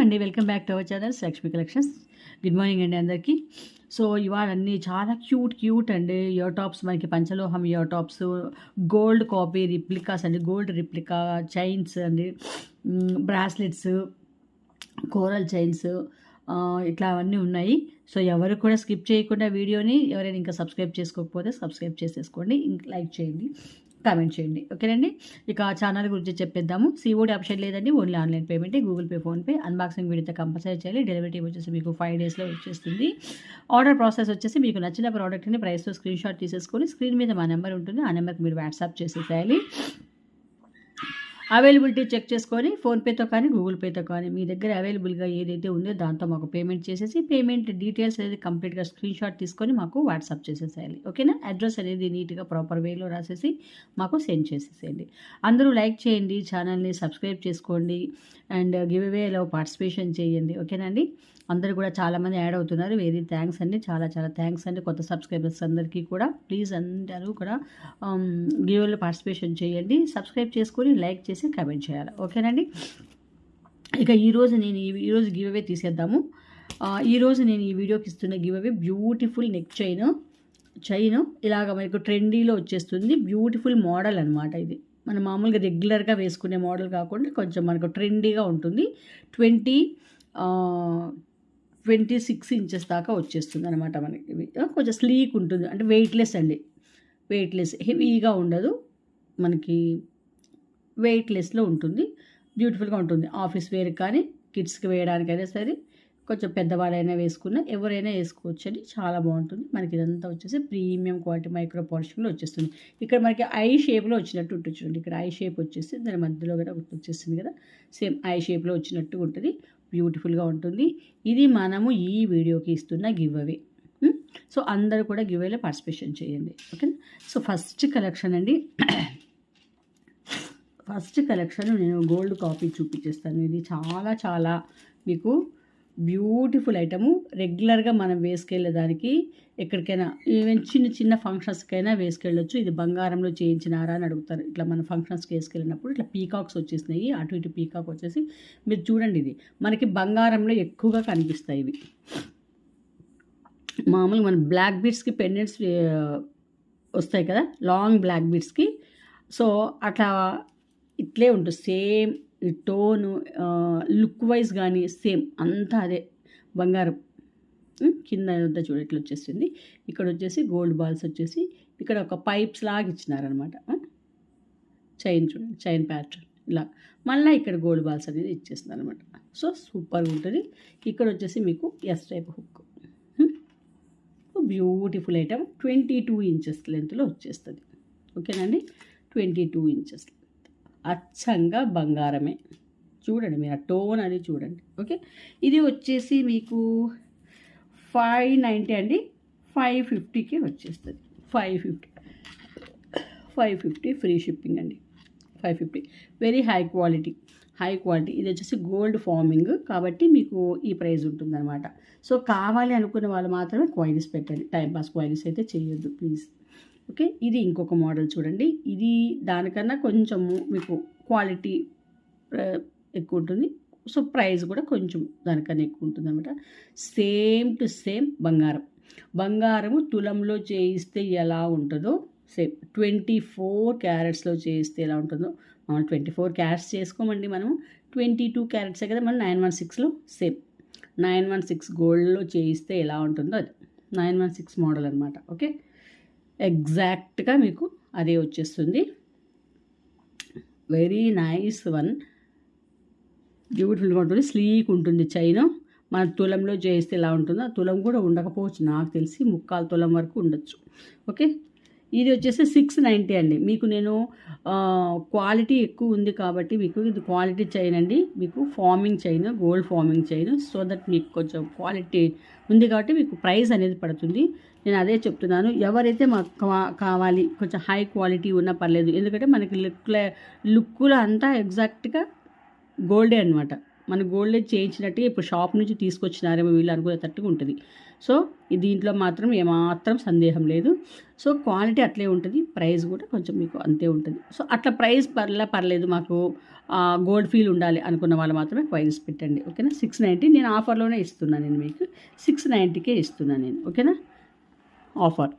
అండి, welcome back to our channel Lakshmi collections. Good morning అండి అందరికీ. సో ఇవాళ అన్నీ చాలా క్యూట్ అండి ఇయర్ టాప్స్, మనకి పంచలోహం ear tops, gold copy replicas అండి, గోల్డ్ రిప్లికా చైన్స్ అండి, బ్రాస్లెట్స్, కోరల్ చైన్స్, ఇట్లా అవన్నీ ఉన్నాయి. సో ఎవరు కూడా స్కిప్ చేయకుండా వీడియోని, ఎవరైనా ఇంకా సబ్స్క్రైబ్ చేసుకోకపోతే సబ్స్క్రైబ్ చేసేసుకోండి, ఇంకా లైక్ చేయండి, కామెంట్ చేయండి. ఓకేనండి. ఇక ఛానల్ గురించి చెప్పేద్దాము. సిఓడి ఆప్షన్ లేదండి, only online payment, Google pay, PhonePe. Unboxing వీడియోతో కంపల్సరీ చేయాలి. డెలివరీ వచ్చేసి మీకు 5 డేస్లో వచ్చేస్తుంది. ఆర్డర్ ప్రాసెస్ వచ్చేసి మీకు నచ్చిన ప్రోడక్ట్ని ప్రైస్తో స్క్రీన్ షాట్ తీసేసుకొని స్క్రీన్ మీద మా నెంబర్ ఉంటుంది, ఆ నెంబర్కి మీరు వాట్సాప్ చేసేసేయాలి. అవైలబిలిటీ చెక్ చేసుకొని ఫోన్పేతో కానీ గూగుల్ పేతో కానీ మీ దగ్గర అవైలబుల్గా ఏదైతే ఉందో దాంతో మాకు పేమెంట్ చేసేసి, పేమెంట్ డీటెయిల్స్ అనేది కంప్లీట్గా స్క్రీన్ షాట్ తీసుకొని మాకు వాట్సాప్ చేసేసేయాలి. ఓకేనా. అడ్రస్ అనేది నీట్గా ప్రాపర్ వేలో రాసేసి మాకు సెండ్ చేసేసేయండి. అందరూ లైక్ చేయండి, ఛానల్ని సబ్స్క్రైబ్ చేసుకోండి, అండ్ గివ్ అవేలో పార్టిసిపేషన్ చేయండి. ఓకేనా అండి. అందరూ కూడా చాలామంది యాడ్ అవుతున్నారు, వెరీ థ్యాంక్స్ అండి, చాలా థ్యాంక్స్ అండి. కొత్త సబ్స్క్రైబర్స్ అందరికీ కూడా ప్లీజ్ అందరూ కూడా గివ్లో పార్టిసిపేషన్ చేయండి, సబ్స్క్రైబ్ చేసుకొని లైక్ చేసి కామెంట్ చేయాలి. ఓకేనండి. ఇక ఈరోజు గివ్ అవే తీసేద్దాము. ఈరోజు నేను ఈ వీడియోకి ఇస్తున్న give away beautiful neck chain ఇలాగ మనకు ట్రెండీలో వచ్చేస్తుంది. బ్యూటిఫుల్ మోడల్ అనమాట. ఇది మనం మామూలుగా రెగ్యులర్గా వేసుకునే మోడల్ కాకుండా కొంచెం మనకు ట్రెండీగా ఉంటుంది. 26 ఇంచెస్ దాకా వచ్చేస్తుంది అనమాట మనకి. ఇవి కొంచెం స్లీక్ ఉంటుంది, అంటే వెయిట్లెస్ అండి, హెవీగా ఉండదు, మనకి వెయిట్లెస్లో ఉంటుంది, బ్యూటిఫుల్గా ఉంటుంది. ఆఫీస్ వేర్ కానీ కిడ్స్కి వేయడానికైనా సరే, కొంచెం పెద్దవాళ్ళైనా వేసుకున్నా ఎవరైనా వేసుకోవచ్చు అండి, చాలా బాగుంటుంది. మనకి ఇదంతా వచ్చేసి ప్రీమియం క్వాలిటీ మైక్రో పాలిషింగ్లో వచ్చేస్తుంది. ఇక్కడ మనకి ఐ షేప్లో వచ్చినట్టు ఉంటుంది చూడండి. ఇక్కడ ఐ షేప్ వచ్చేసి దాని మధ్యలో కూడా వచ్చేస్తుంది కదా, సేమ్ ఐ షేప్లో వచ్చినట్టు ఉంటుంది, బ్యూటిఫుల్గా ఉంటుంది. ఇది మనము ఈ వీడియోకి ఇస్తున్న గివ్ అవే. సో అందరూ కూడా గివ్ అవేలో పార్టిసిపేషన్ చేయండి. ఓకే. సో ఫస్ట్ కలెక్షన్ అండి, ఫస్ట్ కలెక్షన్ నేను గోల్డ్ కాపీ చూపించేస్తాను. ఇది చాలా మీకు బ్యూటిఫుల్ ఐటము. రెగ్యులర్గా మనం వేసుకెళ్ళేదానికి, ఎక్కడికైనా ఈవెన్ చిన్న ఫంక్షన్స్కైనా వేసుకెళ్ళొచ్చు. ఇది బంగారంలో చేయించినారా అని అడుగుతారు. ఇట్లా మన ఫంక్షన్స్కి వేసుకెళ్ళినప్పుడు ఇట్లా పీకాక్స్ వచ్చేసినాయి, అటు ఇటు పీకాక్ వచ్చేసి మీరు చూడండి, ఇది మనకి బంగారంలో ఎక్కువగా కనిపిస్తాయి. ఇవి మామూలుగా మన బ్లాక్ బీడ్స్కి పెండెంట్స్ వస్తాయి కదా, లాంగ్ బ్లాక్ బీడ్స్కి. సో అట్లా ఇట్లే ఉంటుంది సేమ్ ఈ టోను, లుక్ వైజ్ కానీ సేమ్ అంతా అదే బంగారం. కింద అంతా చూడ ఇట్లా వచ్చేసింది. ఇక్కడ వచ్చేసి గోల్డ్ బాల్స్ వచ్చేసి ఇక్కడ ఒక పైప్స్ లాగా ఇచ్చినారనమాట. చైన్ చూడండి, చైన్ ప్యాటర్న్ ఇలా, మళ్ళీ ఇక్కడ గోల్డ్ బాల్స్ అనేది ఇచ్చేస్తుంది అనమాట. సో సూపర్గా ఉంటుంది. ఇక్కడ వచ్చేసి మీకు S type hook, beautiful item. 22 inches లెంత్లో వచ్చేస్తుంది. ఓకేనండి. 22 ఇంచెస్ అచ్చంగా బంగారమే. చూడండి మీరు ఆ టోన్ అది చూడండి. ఓకే. ఇది వచ్చేసి మీకు 590 అండి, 550కి వచ్చేస్తుంది. 550 ఫ్రీ షిప్పింగ్ అండి. 550 వెరీ హై క్వాలిటీ. ఇది వచ్చేసి గోల్డ్ ఫార్మింగ్ కాబట్టి మీకు ఈ ప్రైస్ ఉంటుందన్నమాట. సో కావాలి అనుకున్న వాళ్ళు మాత్రమే క్వైరీస్ పెట్టండి, టైంపాస్ క్వైరీస్ అయితే చేయొద్దు ప్లీజ్. ఓకే. ఇది ఇంకొక మోడల్ చూడండి. ఇది దానికన్నా కొంచెము మీకు క్వాలిటీ ఎక్కువ ఉంటుంది. సో ప్రైస్ కూడా కొంచెం దానికన్నా ఎక్కువ ఉంటుంది అనమాట. సేమ్ టు సేమ్ బంగారము తులంలో చేయిస్తే ఎలా ఉంటుందో సేమ్ 24 క్యారెట్స్లో చేయిస్తే ఎలా ఉంటుందో, మనం 24 క్యారెట్స్ చేసుకోమండి, మనము 22 క్యారెట్సే కదా, మనం 916లో సేమ్ 916 గోల్డ్లో చేయిస్తే ఎలా ఉంటుందో అది 916 మోడల్ అనమాట. ఓకే. ఎగ్జాక్ట్గా మీకు అదే వచ్చేస్తుంది. వెరీ నైస్ వన్, బ్యూటిఫుల్గా ఉంటుంది, స్లీక్ ఉంటుంది. చైన్ మన తులంలో చేస్తే ఎలా ఉంటుందో, తులం కూడా ఉండకపోవచ్చు, నాకు తెలిసి 3/4 తులం వరకు ఉండొచ్చు. ఓకే. ఇది వచ్చేసి 690 అండి. మీకు నేను క్వాలిటీ ఎక్కువ ఉంది కాబట్టి మీకు ఇది క్వాలిటీ చైన్ అండి, మీకు farming chain, gold farming chain. So that మీకు కొంచెం క్వాలిటీ ఉంది కాబట్టి మీకు ప్రైస్ అనేది పడుతుంది. నేను అదే చెప్తున్నాను, ఎవరైతే మాకు కావాలి కొంచెం హై క్వాలిటీ ఉన్నా పర్లేదు, ఎందుకంటే మనకి లుక్లో అంతా ఎగ్జాక్ట్గా గోల్డే అనమాట. మన గోల్డ్ చేయించినట్టుగా ఇప్పుడు షాప్ నుంచి తీసుకొచ్చినారేమో వీళ్ళు అనుకునేటట్టుగా ఉంటుంది. సో దీంట్లో మాత్రం ఏమాత్రం సందేహం లేదు. సో క్వాలిటీ అట్లే ఉంటుంది, ప్రైస్ కూడా కొంచెం మీకు అంతే ఉంటుంది. సో అట్లా ప్రైస్ పర్లేదు మాకు గోల్డ్ ఫీల్ ఉండాలి అనుకున్న వాళ్ళు మాత్రమే ప్రైస్ పెట్టండి, ఓకేనా. 690 నేను ఆఫర్లోనే ఇస్తున్నాను, నేను మీకు 690కే ఇస్తున్నాను నేను, ఓకేనా. ఆఫర్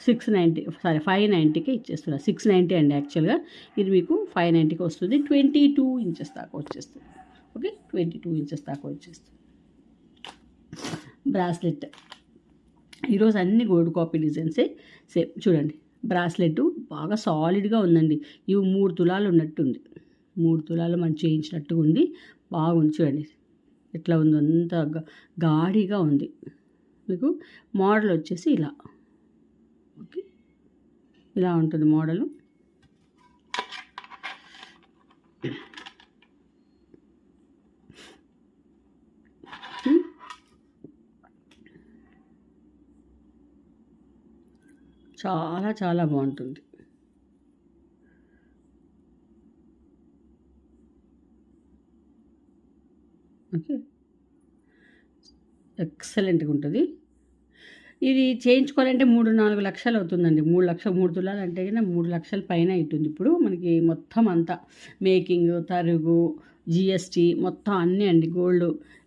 590కే ఇచ్చేస్తున్నా. 690 అండి యాక్చువల్గా, ఇది మీకు 590కి వస్తుంది. 22 ఇంచెస్ దాకా వచ్చేస్తుంది, ఓకే. 22 ఇంచెస్ దాకా వచ్చేస్తుంది. బ్రాస్లెట్ ఈరోజు అన్ని గోల్డ్ కాపీ డిజైన్సే సేమ్. చూడండి బ్రాస్లెట్ బాగా సాలిడ్గా ఉందండి. ఇవి 3 తులాలు ఉన్నట్టుంది, 3 తులాలు మనం చేయించినట్టుగా ఉంది. బాగుంది చూడండి ఎట్లా ఉందో, అంత గాడిగా ఉంది. మీకు మోడల్ వచ్చేసి ఇలా, ఓకే, ఇలా ఉంటుంది మోడలు. చాలా చాలా బాగుంటుంది. ఓకే, ఎక్సలెంట్గా ఉంటుంది. ఇది చేయించుకోవాలంటే 3-4 లక్షలు అవుతుందండి. 3 తులాలు అంటే 3 లక్షల పైన అవుతుంది. ఇప్పుడు మనకి మొత్తం అంతా మేకింగ్, తరుగు, జిఎస్టీ మొత్తం అన్నీ అండి, గోల్డ్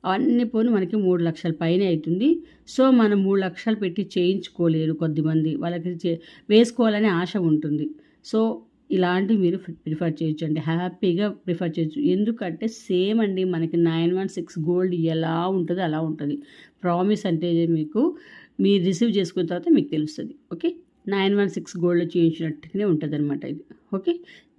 అవన్నీ పోని మనకి 3 లక్షల పైన అవుతుంది. సో మనం 3 లక్షలు పెట్టి చేయించుకోలేరు కొద్దిమంది, వాళ్ళకి వేసుకోవాలనే ఆశ ఉంటుంది. సో ఇలాంటివి మీరు ప్రిఫర్ చేయొచ్చు అండి, హ్యాపీగా ప్రిఫర్ చేయొచ్చు. ఎందుకంటే సేమ్ అండి, మనకి 916 గోల్డ్ ఎలా ఉంటుందో అలా ఉంటుంది. ప్రామిస్ అంటే మీకు మీరు రిసీవ్ చేసుకున్న తర్వాత మీకు తెలుస్తుంది, ఓకే. 916 గోల్డ్ చేయించినట్టుగానే ఉంటుంది అనమాట ఇది, ఓకే.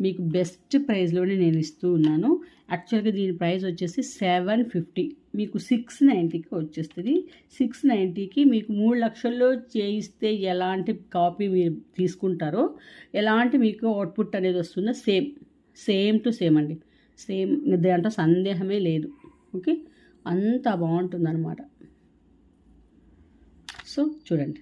మీకు బెస్ట్ ప్రైస్లోనే నేను ఇస్తూ ఉన్నాను. యాక్చువల్గా దీని ప్రైస్ వచ్చేసి 750, మీకు 690కి వచ్చేస్తుంది. 690కి మీకు 3 లక్షల్లో చేయిస్తే ఎలాంటి కాపీ మీరు తీసుకుంటారో, ఎలాంటి మీకు అవుట్పుట్ అనేది వస్తుందో సేమ్ టు సేమ్ అండి, సేమ్, దాంట్లో సందేహమే లేదు, ఓకే. అంత బాగుంటుందన్నమాట. సో చూడండి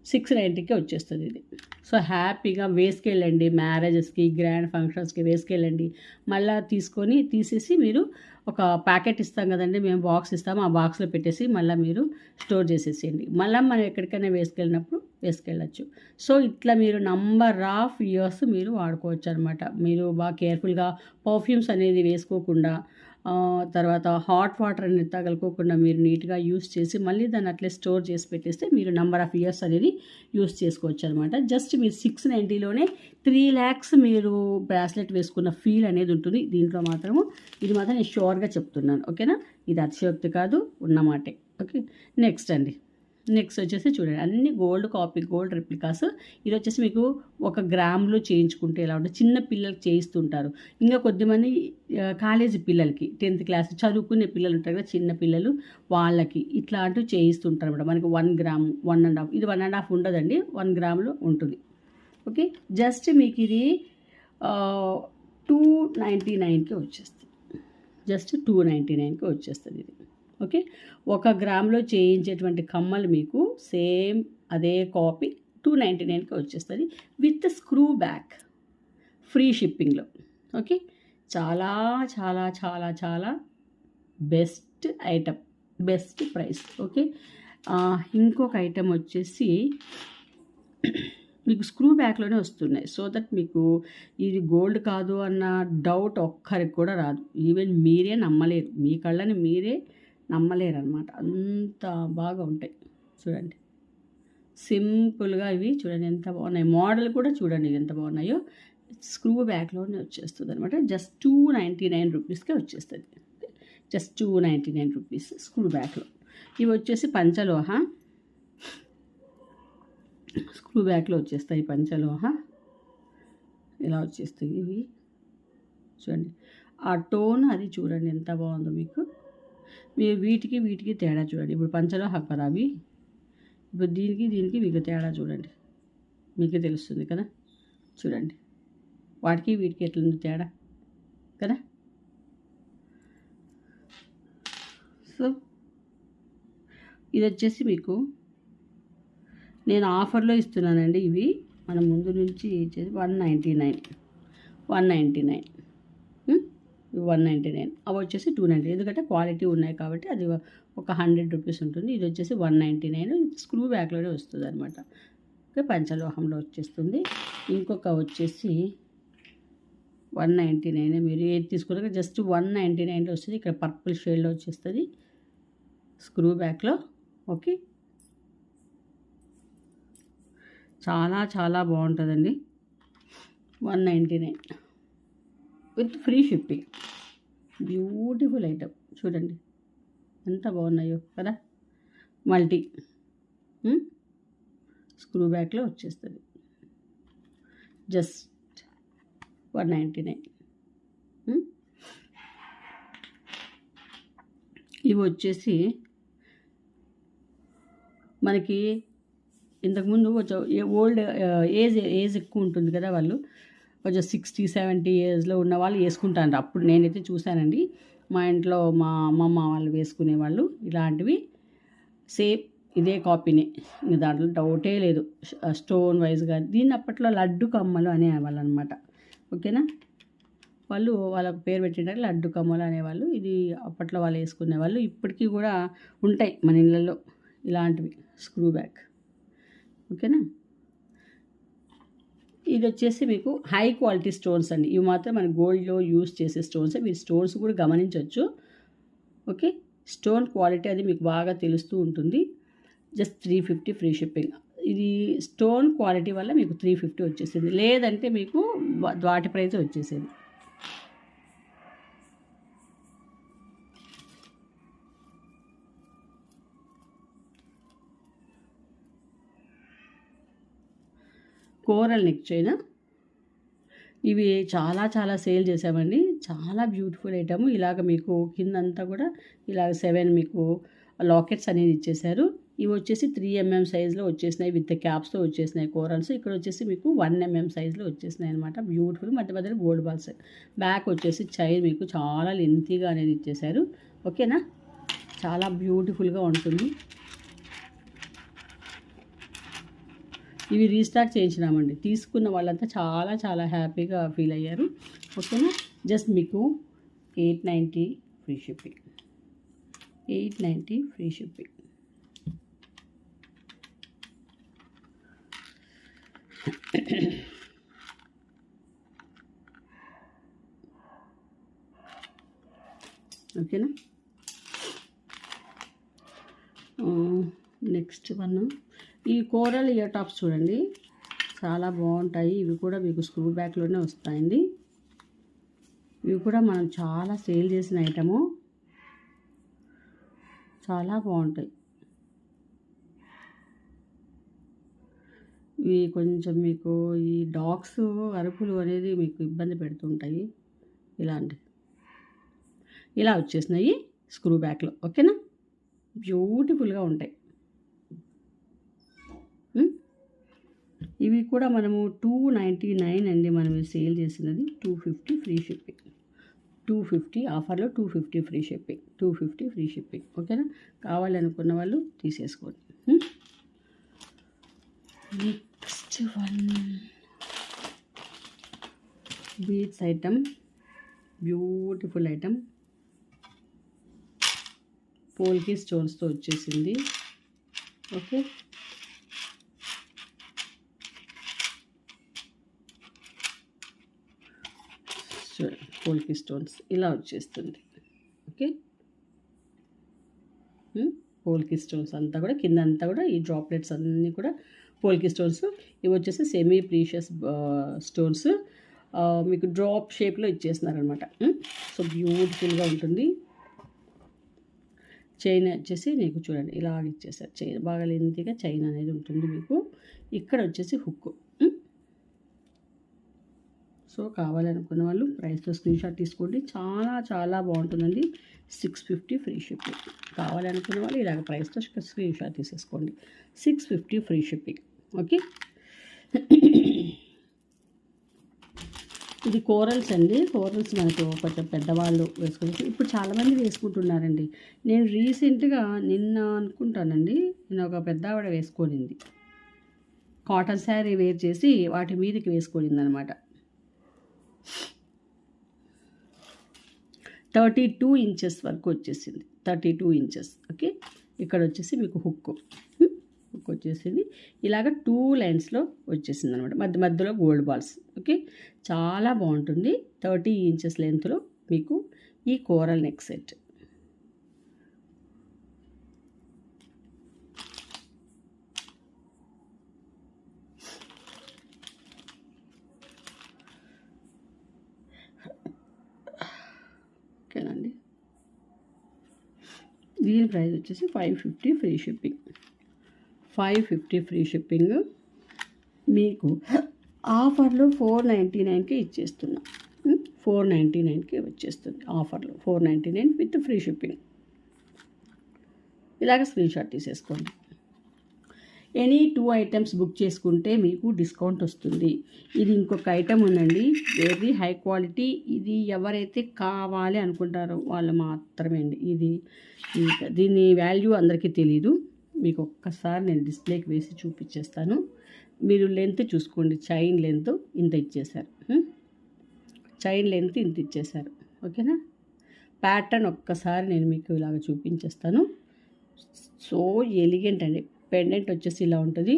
690కే వచ్చేస్తుంది ఇది. సో హ్యాపీగా వేసుకెళ్ళండి, మ్యారేజెస్కి, గ్రాండ్ ఫంక్షన్స్కి వేసుకెళ్ళండి. మళ్ళీ తీసేసి మీరు ఒక ప్యాకెట్ ఇస్తాం కదండి, మేము బాక్స్ ఇస్తాము, ఆ బాక్స్లో పెట్టేసి మళ్ళీ మీరు స్టోర్ చేసేసేయండి. మళ్ళీ మనం ఎక్కడికైనా వేసుకెళ్ళినప్పుడు వేసుకెళ్ళచ్చు. సో ఇట్లా మీరు నంబర్ ఆఫ్ ఇయర్స్ మీరు వాడుకోవచ్చు అనమాట. మీరు బాగా కేర్ఫుల్గా పర్ఫ్యూమ్స్ అనేది వేసుకోకుండా, తర్వాత హాట్ వాటర్ అనేది తగలుకోకుండా మీరు నీట్గా యూస్ చేసి మళ్ళీ దాన్ని అట్లే స్టోర్ చేసి పెట్టేస్తే మీరు నంబర్ ఆఫ్ ఇయర్స్ అనేది యూస్ చేసుకోవచ్చు అనమాట. జస్ట్ మీరు 690లోనే 3 lakhs మీరు బ్రాస్లెట్ వేసుకున్న ఫీల్ అనేది ఉంటుంది దీంట్లో మాత్రము. ఇది మాత్రం నేను షూర్గా చెప్తున్నాను, ఓకేనా. ఇది అతిశయోక్తి కాదు, ఉన్నమాటే, ఓకే. నెక్స్ట్ వచ్చేసి చూడండి, అన్ని గోల్డ్ కాపీ, గోల్డ్ రెప్లికాస్. ఇది వచ్చేసి మీకు 1 గ్రామ్లో చేయించుకుంటే ఎలా ఉంటుంది, చిన్న పిల్లలకి చేయిస్తుంటారు. ఇంకా కొద్దిమంది కాలేజీ పిల్లలకి, 10th క్లాస్ చదువుకునే పిల్లలు ఉంటారు కదా, చిన్న పిల్లలు, వాళ్ళకి ఇట్లాంటివి చేయిస్తుంటారు అనమాట. మనకి 1 గ్రామ్, 1.5, ఇది 1.5 ఉండదండి, 1 గ్రామ్లో ఉంటుంది, ఓకే. జస్ట్ మీకు ఇది 299కి వచ్చేస్తుంది, జస్ట్ 299కి వచ్చేస్తుంది ఇది, ఓకే. 1 గ్రామ్లో చేయించేటువంటి కమ్మలు మీకు సేమ్ అదే కాపీ 299కి వచ్చేస్తుంది విత్ స్క్రూ బ్యాక్, ఫ్రీ షిప్పింగ్లో, ఓకే. చాలా చాలా చాలా చాలా best item, best price, okay. ఇంకొక ఐటమ్ వచ్చేసి మీకు స్క్రూ బ్యాక్లోనే వస్తున్నాయి. సో దట్ మీకు ఇది గోల్డ్ కాదు అన్న డౌట్ ఒక్కరికి కూడా రాదు. ఈవెన్ మీరే నమ్మలేరు, మీ కళ్ళని మీరే నమ్మలేరు అనమాట, అంత బాగా ఉంటాయి. చూడండి సింపుల్గా ఇవి చూడండి ఎంత బాగున్నాయి. మోడల్ కూడా చూడండి ఎంత బాగున్నాయో. స్క్రూ బ్యాక్లోనే వచ్చేస్తుంది అనమాట. జస్ట్ 299 రూపీస్కే వచ్చేస్తుంది, జస్ట్ 299 రూపీస్ స్క్రూ బ్యాక్లో. ఇవి వచ్చేసి పంచలోహ, స్క్రూ బ్యాక్లో వచ్చేస్తాయి పంచలోహ, ఇలా వచ్చేస్తాయి ఇవి. చూడండి ఆ టోన్ అది చూడండి ఎంత బాగుందో మీకు. మీరు వీటికి తేడా చూడండి. ఇప్పుడు పంచలోహ కదా అవి, ఇప్పుడు దీనికి మీకు తేడా చూడండి, మీకే తెలుస్తుంది కదా. చూడండి వాటికి వీటికి ఎట్లుంది తేడా కదా. సో ఇది వచ్చేసి మీకు నేను ఆఫర్లో ఇస్తున్నానండి. ఇవి మన ముందు నుంచి ఇచ్చేది 199 199. అవి వచ్చేసి 290, ఎందుకంటే క్వాలిటీ ఉన్నాయి కాబట్టి అది ఒక 100 రూపీస్ ఉంటుంది. ఇది వచ్చేసి 199, స్క్రూ బ్యాక్లోనే వస్తుంది అనమాట. ఓకే, పంచలోహంలో వచ్చేస్తుంది. ఇంకొక వచ్చేసి 199, మీరు ఏది తీసుకున్నాక జస్ట్ 199లో వస్తుంది. ఇక్కడ పర్పుల్ షేడ్లో వచ్చేస్తుంది స్క్రూ బ్యాక్లో. ఓకే, చాలా చాలా బాగుంటుందండి. 199 with free shipping. Beautiful item చూడండి ఎంత బాగున్నాయో కదా. మల్టీ స్క్రూ బ్యాక్లో వచ్చేస్తుంది. జస్ట్ 199. ఇవి వచ్చేసి మనకి ఇంతకుముందు కొంచెం ఓల్డ్ ఏజ్ ఎక్కువ ఉంటుంది కదా, వాళ్ళు కొంచెం 60-70 ఏజ్లో ఉన్న వాళ్ళు వేసుకుంటారు. అప్పుడు నేనైతే చూశానండి, మా ఇంట్లో మా అమ్మమ్మ వాళ్ళు వేసుకునేవాళ్ళు ఇలాంటివి. సేమ్ ఇదే కాపీనే, ఇంక దాంట్లో డౌటే లేదు. స్టోన్ వైజ్గా దీన్ని అప్పట్లో లడ్డు కమ్మలు అనేవాళ్ళు అనమాట. ఓకేనా, వాళ్ళకు పేరు పెట్టింటారు లడ్డు కమ్మలు అనేవాళ్ళు. ఇది అప్పట్లో వాళ్ళు వేసుకునేవాళ్ళు. ఇప్పటికీ కూడా ఉంటాయి మన ఇళ్ళల్లో ఇలాంటివి స్క్రూ బ్యాక్. ఓకేనా, ఇది వచ్చేసి మీకు హై క్వాలిటీ స్టోన్స్ అండి. ఇవి మాత్రం మన గోల్డ్లో యూజ్ చేసే స్టోన్స్. మీరు స్టోన్స్ కూడా గమనించవచ్చు. ఓకే, స్టోన్ క్వాలిటీ అది మీకు బాగా తెలుస్తూ ఉంటుంది. Just 350 free shipping. ఇది స్టోన్ క్వాలిటీ వల్ల మీకు 350 వచ్చేసింది, లేదంటే మీకు వాటి ప్రైస్ వచ్చేసేది. Coral neck chain. ఇవి చాలా చాలా సేల్ చేసామండి. చాలా బ్యూటిఫుల్ ఐటమ్. ఇలాగ మీకు కిందంతా కూడా ఇలాగ 7 మీకు లాకెట్స్ అనేది ఇచ్చేసారు. ఇవి వచ్చేసి 3 mm సైజులో వచ్చేసినాయి, విత్ క్యాప్స్తో వచ్చేసినాయి కోరల్స్. ఇక్కడ వచ్చేసి మీకు 1 mm సైజులో వచ్చేసినాయి అనమాట. బ్యూటిఫుల్, మధ్య మధ్యలో గోల్డ్ బాల్స్. బ్యాక్ వచ్చేసి చైన్ మీకు చాలా లెంతీగా అనేది ఇచ్చేసారు. ఓకేనా, చాలా బ్యూటిఫుల్గా ఉంటుంది. ఇవి రీస్టాక్ చేయించినామండి. తీసుకున్న వాళ్ళంతా చాలా చాలా హ్యాపీగా ఫీల్ అయ్యారు. ఓకేనా, జస్ట్ మీకు 890 ఫ్రీ షిప్పింగ్. 890 free shipping. ఓకేనా, నెక్స్ట్ వన్ ఈ కోరల్ ఇయర్ టాప్స్ చూడండి, చాలా బాగుంటాయి. ఇవి కూడా మీకు స్క్రూ బ్యాక్లోనే వస్తాయండి. ఇవి కూడా మనం చాలా సేల్ చేసిన ఐటము, చాలా బాగుంటాయి. ఇవి కొంచెం మీకు ఈ డాగ్స్ అరుపులు అనేది మీకు ఇబ్బంది పెడుతుంటాయి. ఇలా వచ్చేసినాయి స్క్రూ బ్యాక్లో. ఓకేనా, బ్యూటిఫుల్గా ఉంటాయి. ఇవి కూడా మనము 299 అండి మనం సేల్ చేసినది. 250 ఫ్రీ షిప్పింగ్. 250 ఆఫర్లో 250 ఫ్రీ షిప్పింగ్. 250 free shipping. ఓకేనా, కావాలనుకున్న వాళ్ళు తీసేసుకోండి. Next one beads item. Beautiful item. Polki స్టోన్స్తో వచ్చేసింది. ఓకే, పోల్కి స్టోన్స్ ఇలా వచ్చేస్తుంది. ఓకే, పోల్కి స్టోన్స్ అంతా కూడా కింద అంతా కూడా ఈ డ్రాప్లెట్స్ అన్నీ కూడా పోల్కి స్టోన్స్. ఇవి వచ్చేసి సెమీ ప్రీషియస్ స్టోన్స్ మీకు డ్రాప్ షేప్లో ఇచ్చేస్తున్నారనమాట. సో బ్యూటిఫుల్గా ఉంటుంది. చైన్ వచ్చేసి నీకు చూడండి ఇలాగ ఇచ్చేసారు. చైన్ బాగా లెంతీగా చైన్ అనేది ఉంటుంది మీకు. ఇక్కడ వచ్చేసి హుక్. సో కావాలనుకున్న వాళ్ళు ప్రైస్లో స్క్రీన్ షాట్ తీసుకోండి. చాలా చాలా బాగుంటుందండి. 650 ఫ్రీ షిప్పింగ్. కావాలనుకున్న వాళ్ళు ఇలాగ ప్రైస్తో స్క్రీన్ షాట్ తీసేసుకోండి. 650 ఫ్రీ షిప్పింగ్. ఓకే, ఇది కోరల్స్ అండి. కోరల్స్ మనకు కొంచెం పెద్దవాళ్ళు వేసుకుంటారు. ఇప్పుడు చాలామంది వేసుకుంటున్నారండి. నేను రీసెంట్గా నిన్న అనుకుంటానండి, నేను ఒక పెద్ద ఆవిడ వేసుకొనింది. కాటన్ శారీ వేర్ చేసి వాటి మీదకి వేసుకొనింది అనమాట. 32 ఇంచెస్ వరకు వచ్చేసింది, 32 ఇంచెస్. ఓకే, ఇక్కడ వచ్చేసి మీకు హుక్ వచ్చేసింది, ఇలాగ 2 లైన్స్లో వచ్చేసింది అనమాట, మధ్య మధ్యలో గోల్డ్ బాల్స్. ఓకే, చాలా బాగుంటుంది. 30 ఇంచెస్ లెంత్లో మీకు ఈ కోరల్ నెక్ సెట్. ఓకేనండి, దీని ప్రైస్ వచ్చేసి 550 ఫ్రీ షిప్పింగ్. 550 ఫ్రీ షిప్పింగ్ మీకు ఆఫర్లో 499కి ఇచ్చేస్తున్నా. 499కి వచ్చేస్తుంది ఆఫర్లో, 499 విత్ ఫ్రీ షిప్పింగ్. ఇలాగ స్క్రీన్ షాట్ తీసేసుకోండి. ఎనీ 2 ఐటమ్స్ బుక్ చేసుకుంటే మీకు డిస్కౌంట్ వస్తుంది. ఇది ఇంకొక ఐటమ్ ఉందండి, వెరీ హై క్వాలిటీ. ఇది ఎవరైతే కావాలి అనుకుంటారో వాళ్ళు మాత్రమే అండి. ఇది ఇంకా దీని వాల్యూ అందరికీ తెలీదు. మీకు ఒక్కసారి నేను డిస్ప్లేకి వేసి చూపించేస్తాను. మీరు లెంత్ చూసుకోండి, చైన్ లెంత్ ఇంత ఇచ్చేశారు, చైన్ లెంత్ ఇంత ఇచ్చేశారు. ఓకేనా, ప్యాటర్న్ ఒక్కసారి నేను మీకు ఇలాగ చూపించేస్తాను. సో ఎలిగెంట్ అండి. పెండెంట్ వచ్చేసి ఇలా ఉంటుంది,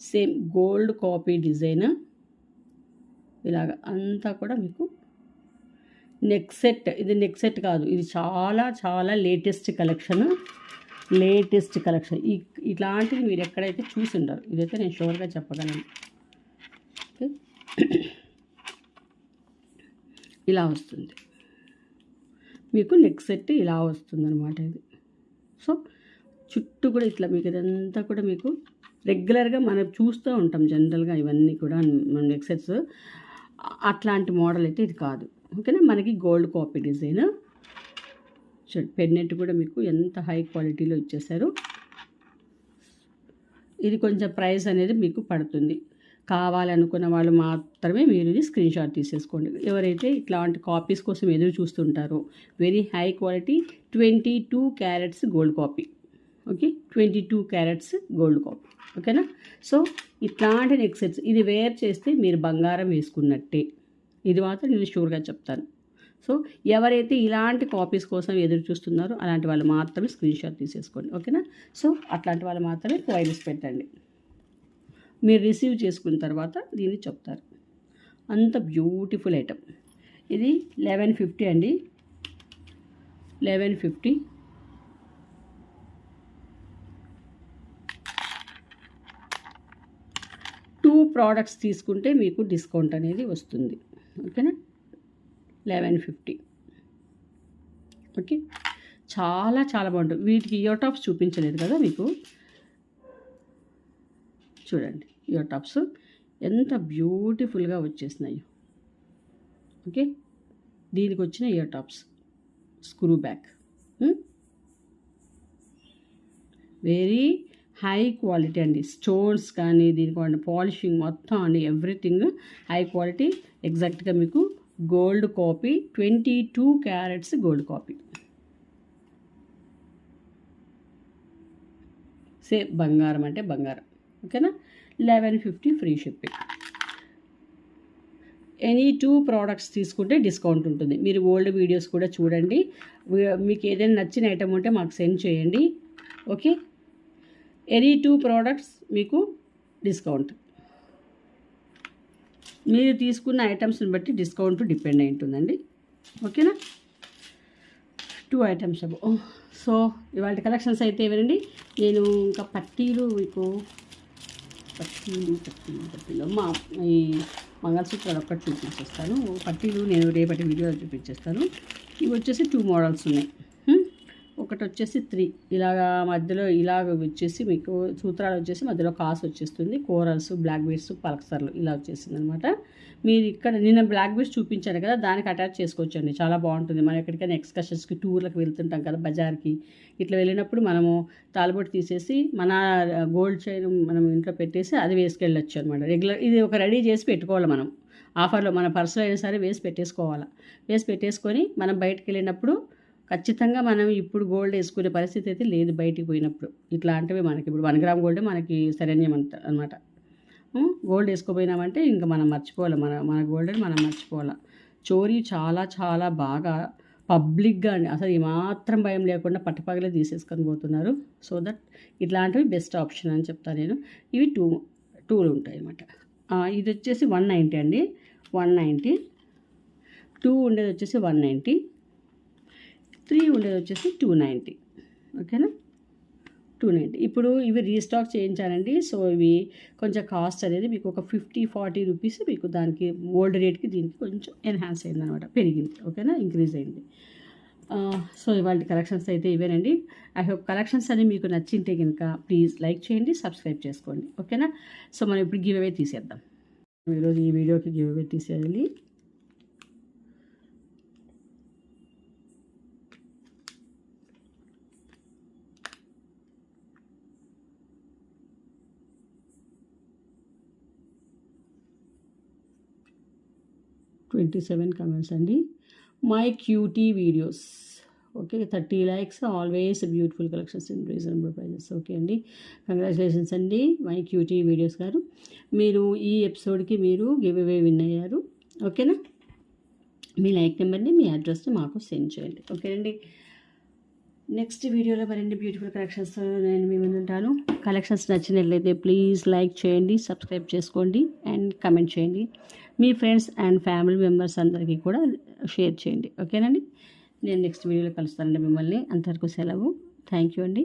సేమ్ గోల్డ్ కాపీ డిజైన్. ఇలాగ అంతా కూడా మీకు నెక్ సెట్. ఇది నెక్ సెట్ కాదు, ఇది చాలా చాలా లేటెస్ట్ కలెక్షన్. ఇట్లాంటివి మీరు ఎక్కడైతే చూసి ఉండరు, ఇదైతే నేను షూర్గా చెప్పగలను. ఓకే, ఇలా వస్తుంది మీకు నెక్ సెట్, ఇలా వస్తుంది అనమాట ఇది. సో చుట్టూ కూడా ఇట్లా మీకు ఇదంతా కూడా మీకు రెగ్యులర్గా మనం చూస్తూ ఉంటాం జనరల్గా, ఇవన్నీ కూడా మన నెక్ సెట్స్. అట్లాంటి మోడల్ అయితే ఇది కాదు. ఓకేనా, మనకి గోల్డ్ కాపీ డిజైన్. పెన్నెట్ కూడా మీకు ఎంత హై క్వాలిటీలో ఇచ్చేసారు. ఇది కొంచెం ప్రైస్ అనేది మీకు పడుతుంది. కావాలనుకున్న వాళ్ళు మాత్రమే మీరు ఇది స్క్రీన్ షాట్ తీసేసుకోండి. ఎవరైతే ఇట్లాంటి కాపీస్ కోసం ఎదురు చూస్తుంటారో, very high quality 22 carats gold copy. Okay, 22 carats gold copy. ఓకేనా, సో ఇట్లాంటి నెక్ సెట్స్ ఇది వేర్ చేస్తే మీరు బంగారం వేసుకున్నట్టే, ఇది మాత్రం నేను షూర్గా చెప్తాను. సో ఎవరైతే ఇలాంటి కాపీస్ కోసం ఎదురు చూస్తున్నారో అలాంటి వాళ్ళు మాత్రమే స్క్రీన్ షాట్ తీసేసుకోండి. ఓకేనా, సో అట్లాంటి వాళ్ళు మాత్రమే క్వైరీస్ పెట్టండి. మీరు రిసీవ్ చేసుకున్న తర్వాత దీన్ని చెప్తారు. అంత బ్యూటిఫుల్ ఐటమ్. ఇది 1150 అండి, 1150. టూ ప్రోడక్ట్స్ తీసుకుంటే మీకు డిస్కౌంట్ అనేది వస్తుంది. ఓకేనా, 1150. ఓకే, చాలా చాలా బాగుంటుంది. వీటికి ఇయర్ టాప్స్ చూపించలేదు కదా మీకు, చూడండి ఇయర్ టాప్స్ ఎంత బ్యూటిఫుల్గా వచ్చేసినాయి. ఓకే, దీనికి వచ్చిన ear tops screw back, very high quality అండి. స్టోన్స్ కానీ దీనికి పాలిషింగ్ మొత్తం అండి, ఎవ్రీథింగ్ హై క్వాలిటీ. ఎగ్జాక్ట్గా మీకు gold copy 22 carats gold copy. Same బంగారం అంటే బంగారం. ఓకేనా, 1150 ఫ్రీ షిప్పింగ్. ఎనీ 2 ప్రోడక్ట్స్ తీసుకుంటే డిస్కౌంట్ ఉంటుంది. మీరు ఓల్డ్ వీడియోస్ కూడా చూడండి. మీకు ఏదైనా నచ్చిన ఐటమ్ ఉంటే మాకు సెండ్ చేయండి. ఓకే, ఎనీ 2 ప్రోడక్ట్స్ మీకు డిస్కౌంట్. మీరు తీసుకున్న ఐటమ్స్ని బట్టి డిస్కౌంట్ డిపెండ్ అయి ఉంటుందండి. ఓకేనా, 2 ఐటమ్స్. సో ఇవాళ కలెక్షన్స్ అయితే ఇవ్వండి. నేను ఇంకా పట్టీలు మీకు పట్టీలు మా ఈ మంగళసూత్రాలు ఒక్కటి చూపించేస్తాను. పట్టీలు నేను రేపటి వీడియోలో చూపించేస్తాను. ఇవి వచ్చేసి 2 మోడల్స్ ఉన్నాయి. ఒకటి వచ్చేసి 3 ఇలాగా మధ్యలో ఇలాగ వచ్చేసి మీకు సూత్రాలు వచ్చేసి మధ్యలో కాసు వచ్చేస్తుంది. కోరల్స్, బ్లాక్ బీడ్స్, పల్సర్లు ఇలా వచ్చేసింది అనమాట. మీరు ఇక్కడ నిన్న బ్లాక్ బీడ్స్ చూపించాను కదా, దానికి అటాచ్ చేసుకోవచ్చండి, చాలా బాగుంటుంది. మనం ఎక్కడికైనా ఎక్స్కర్షన్స్కి టూర్లకు వెళ్తుంటాం కదా, బజార్కి ఇట్లా వెళ్ళినప్పుడు మనము తాలిబొట్టు తీసేసి మన గోల్డ్ చైన్ మనం ఇంట్లో పెట్టేసి అది వేసుకెళ్ళచ్చు అనమాట. రెగ్యులర్ ఇది ఒక రెడీ చేసి పెట్టుకోవాలి మనం. ఆఫర్లో మన పర్సులో అయినా సరే వేసి పెట్టేసుకోవాలి. వేసి పెట్టేసుకొని మనం బయటకు వెళ్ళినప్పుడు ఖచ్చితంగా మనం ఇప్పుడు గోల్డ్ వేసుకునే పరిస్థితి అయితే లేదు బయటికి పోయినప్పుడు. ఇట్లాంటివి మనకి ఇప్పుడు 1 గ్రామ్ గోల్డే మనకి శరణ్యం అనమాట. గోల్డ్ వేసుకోపోయినామంటే ఇంకా మనం మర్చిపోవాలి, మన గోల్డ్ని మనం మర్చిపోవాలి. చోరీ చాలా చాలా బాగా పబ్లిక్గా అండి అసలు ఏమాత్రం భయం లేకుండా పట్టపగలే తీసేసుకొని పోతున్నారు. సో దట్ ఇట్లాంటివి బెస్ట్ ఆప్షన్ అని చెప్తాను నేను. ఇవి టూలు ఉంటాయి అన్నమాట. ఇది వచ్చేసి 190 అండి, 190. 2 ఉండేది వచ్చేసి 190, 3 ఉండేది వచ్చేసి 290. ఓకేనా, 290. ఇప్పుడు ఇవి రీస్టాక్ చేయించానండి. సో ఇవి కొంచెం కాస్ట్ అనేది మీకు ఒక 50-40 రూపీస్ మీకు దానికి ఓల్డ్ రేట్కి దీనికి కొంచెం ఎన్హాన్స్ అయింది అనమాట, పెరిగింది. ఓకేనా, ఇంక్రీజ్ అయింది. సో ఇవాళ కలెక్షన్స్ అయితే ఇవేనండి. ఐ హోప్ కలెక్షన్స్ అనేవి మీకు నచ్చింటే కనుక ప్లీజ్ లైక్ చేయండి, సబ్స్క్రైబ్ చేసుకోండి. ఓకేనా, సో మనం ఇప్పుడు గివ్ అవే తీసేద్దాం. ఈరోజు ఈ వీడియోకి గివ్ అవే తీసేయాలి. "27 కమెంట్స్ అండి. My cutie videos. Okay, 30 likes. Always beautiful collections in reasonable prices. Okay అండి, కంగ్రాచులేషన్స్ అండి మై క్యూటీ వీడియోస్ గారు. మీరు ఈ ఎపిసోడ్కి మీరు గివ్ అవే విన్ అయ్యారు. ఓకేనా, మీ లైక్ నెంబర్ని, మీ అడ్రస్ని మాకు సెండ్ చేయండి. ఓకేనండి, నెక్స్ట్ వీడియోలో మరిన్ని బ్యూటిఫుల్ కలెక్షన్స్ నేను మీ ముందు ఉంటాను. కలెక్షన్స్ నచ్చినట్లయితే ప్లీజ్ లైక్ చేయండి, సబ్స్క్రైబ్ చేసుకోండి అండ్ కమెంట్ చేయండి. మీ ఫ్రెండ్స్ అండ్ ఫ్యామిలీ మెంబర్స్ అందరికీ కూడా షేర్ చేయండి. ఓకేనండి, నేను నెక్స్ట్ వీడియోలో కలుస్తానండి మిమ్మల్ని. అంతవరకు సెలవు. థ్యాంక్ యూ అండి.